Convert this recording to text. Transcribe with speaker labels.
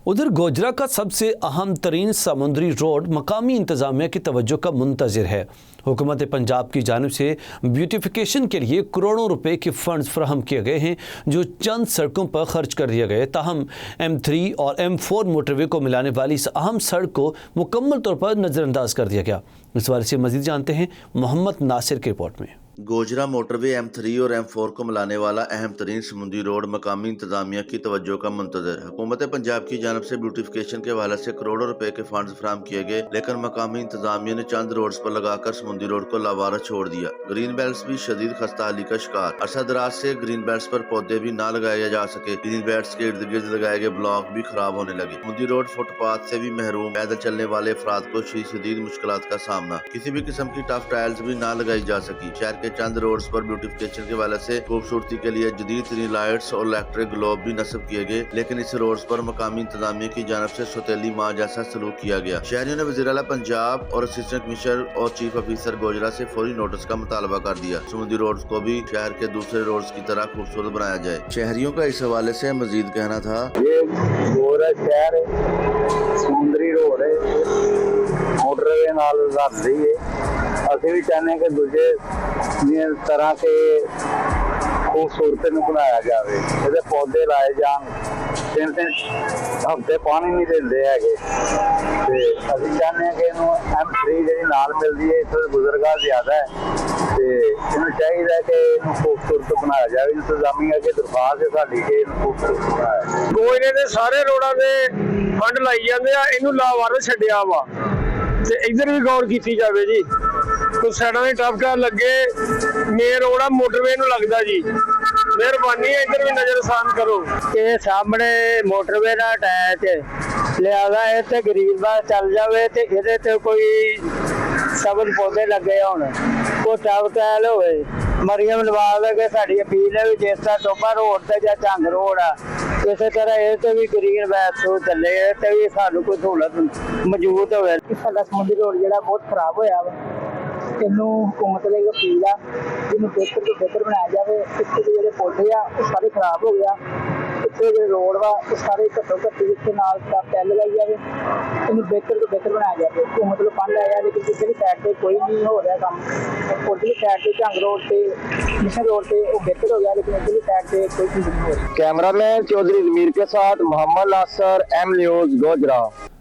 Speaker 1: उधर गोजरा का सबसे अहम तरीन समुद्री रोड मकामी इंतजामिया की तवज्जो का मुंतज़िर है। हुकूमत पंजाब की जानिब से ब्यूटिफिकेशन के लिए करोड़ों रुपए के फंड्स फराहम किए गए हैं, जो चंद सड़कों पर खर्च कर दिए गए। ताहम M3 और M4 मोटरवे को मिलाने वाली इस अहम सड़क को मुकम्मल तौर पर नज़रअंदाज कर दिया गया। इस बारे से मज़ीद जानते हैं मोहम्मद नासिर की रिपोर्ट में।
Speaker 2: गोजरा मोटरवे M3 और M4 को मिलाने वाला अहम तरीन समुद्री रोड मकामी इंतजामिया की तवज्जो का मुंतज़िर। हुकूमत पंजाब की जानब से ब्यूटिफिकेशन के हवाले से करोड़ों रुपए के फंड फराहम किए गए, लेकिन मकामी इंतजामिया ने चंद रोड्स पर लगाकर समुद्री रोड को लावारस छोड़ दिया। ग्रीन बेल्ट भी शदीद खस्ताहाली का शिकार। अरसा दराज से ग्रीन बेल्ट पर पौधे भी न लगाए जा सके। ग्रीन बेल्ट के इर्द गिर्द लगाए गए ब्लॉक भी खराब होने लगे। समुद्री रोड फुटपाथ से भी महरूम। पैदल चलने वाले अफराद को शदीद मुश्किलात का सामना। किसी भी किस्म की टफ टाइल्स भी न लगाई जा सकी। शहर के चंद रोड्स पर ब्यूटिफिकेशन के वाले से खूबसूरती के लिए जदीद तरीन लाइट्स और इलेक्ट्रिक ग्लोब भी नस्ब किए गए, लेकिन इस रोड्स पर मकामी इंतजामिया की जानब से सौतेली माँ जैसा सलूक किया गया। शहरियों ने वज़ीर आला पंजाब और असिस्टेंट कमिश्नर और चीफ ऑफिसर गोजरा से फौरी नोटिस का मुतालबा कर दिया। समुद्री रोड्स को भी शहर के दूसरे रोड्स की तरह खूबसूरत बनाया जाए। शहरियों का इस हवाले से मजीद कहना था,
Speaker 3: ये गोरा शहर है, समुद्री रोड है, मोटरवे नाल रखती है। ਅਸੀਂ ਵੀ ਚਾਹੁੰਦੇ ਕਿ ਦੂਜੇ ਤਰ੍ਹਾਂ के खूबसूरती ਨੂੰ ਬਣਾਇਆ ਜਾਵੇ। ਇਹਦੇ ਪੌਦੇ ਲਾਏ ਜਾਣ। ਤਿੰਨ ਹਫ਼ਤੇ ਪਾਣੀ ਨਹੀਂ ਦਿੰਦੇ ਹੈਗੇ ਤੇ ਅਸੀਂ ਚਾਹੁੰਦੇ ਹਾਂ ਕਿ ਇਹਨੂੰ M3 ਜਿਹੜੀ ਨਾਲ ਮਿਲਦੀ ਹੈ, ਇੱਥੇ ਬਜ਼ੁਰਗਾਂ ਜ਼ਿਆਦਾ ਹੈ ਤੇ ਇਹਨੂੰ ਚਾਹੀਦਾ ਹੈ ਕਿ ਇਹਨੂੰ खूबसूरत ਬਣਾਇਆ ਜਾਵੇ। ਇੰਤਜ਼ਾਮੀਆ ਅੱਗੇ ਦਰਖਾਸਤ ਹੈ ਸਾਡੀ ਕਿ ਇਹਨੂੰ खूबसूरत ਬਣਾਇਆ ਜਾਵੇ।
Speaker 4: ਗੋਇਰੇ ਦੇ ਸਾਰੇ ਰੋਡਾਂ ਦੇ ਫੰਡ ਲਾਈ ਜਾਂਦੇ ਆ, ਇਹਨੂੰ ਲਾਵਾਰਸ ਛੱਡਿਆ ਵਾ ਤੇ ਇੱਧਰ ਵੀ ਗੌਰ ਕੀਤੀ ਜਾਵੇ ਜੀ। ਕੋਈ ਸਾਈਡਾਂ ਦੇ ਟਾਪਕਾ ਲੱਗੇ, ਮੇਨ ਰੋਡ ਆ ਮੋਟਰਵੇ ਨੂੰ ਲੱਗਦਾ ਜੀ। ਮਿਹਰਬਾਨੀ ਹੈ ਇੱਧਰ ਵੀ ਨਜ਼ਰਸਾਨ ਕਰੋ।
Speaker 3: ਇਹ ਸਾਹਮਣੇ ਮੋਟਰਵੇ ਦਾ ਅਟੈਚ ਲਿਆਦਾ ਹੈ ਤੇ ਗਰੀਬਾਂ ਚੱਲ ਜਾਵੇ ਤੇ ਇਹਦੇ ਤੇ ਕੋਈ ਸਬਜ਼ ਪੌਦੇ ਲੱਗੇ ਹੋਣ, ਕੋਈ ਟਾਪਕੈਲ ਹੋਵੇ। ਮਰੀਮ ਨਵਾਜ਼ ਅਗੇ ਸਾਡੀ ਅਪੀਲ ਹੈ ਵੀ ਜਿਸ ਤਰ੍ਹਾਂ ਟੋਬਾ ਰੋਡ ਤੇ ਜਾਂ ਝੰਗ ਰੋਡ ਆ, ਇਸੇ ਤਰ੍ਹਾਂ ਇਹ ਤੇ ਵੀ ਗ੍ਰੀਨ ਬੈਲਟ ਤੋਂ ਚੱਲੇ ਤੇ ਵੀ ਸਾਨੂੰ ਕੋਈ ਸਹੂਲਤ ਮੌਜੂਦ ਹੋਵੇ। ਸਾਡਾ ਸਮੁੰਦਰੀ ਰੋਡ ਜਿਹੜਾ ਬਹੁਤ ਖਰਾਬ ਹੋਇਆ ਵਾ, ਇਹਨੂੰ ਹੁਕੂਮਤ ਲਈ ਅਪੀਲ ਆ ਜਿਹਨੂੰ ਬਿਹਤਰ ਤੋਂ ਬਿਹਤਰ ਬਣਾਇਆ ਜਾਵੇ। ਇੱਥੇ ਦੇ ਜਿਹੜੇ ਪੌਦੇ ਆ ਉਹ ਸਾਰੇ ਖਰਾਬ ਹੋ ਗਿਆ। ਇੱਥੇ ਜਿਹੜੇ ਰੋਡ ਵਾ ਉਹ ਸਾਰੇ ਘੱਟੋ ਘੱਟ ਇੱਥੇ ਨਾਲ ਟੈਲ ਲਗਾਈ ਜਾਵੇ। ਇਹਨੂੰ ਬਿਹਤਰ ਤੋਂ ਬਿਹਤਰ ਬਣਾਇਆ ਜਾਵੇ। ਹੁਕੂਮਤ ਨੂੰ ਫੰਡ ਆਇਆ, ਲੇਕਿਨ ਪਿਛਲੀ ਸਾਈਡ ਤੇ ਕੋਈ ਨਹੀਂ ਹੋ ਰਿਹਾ ਕੰਮ। ਉਧਰਲੀ ਸਾਈਡ ਤੇ ਝੰਗ ਰੋਡ ਤੇ ਮਿਸ਼ਨ रोड पे वो बेहतर हो गया, लेकिन इधरली साइड पे कोई चीज नहीं हो रही।
Speaker 4: कैमरामैन चौधरी जमीर के साथ मोहम्मद नासिर, M न्यूज़ गोजरा।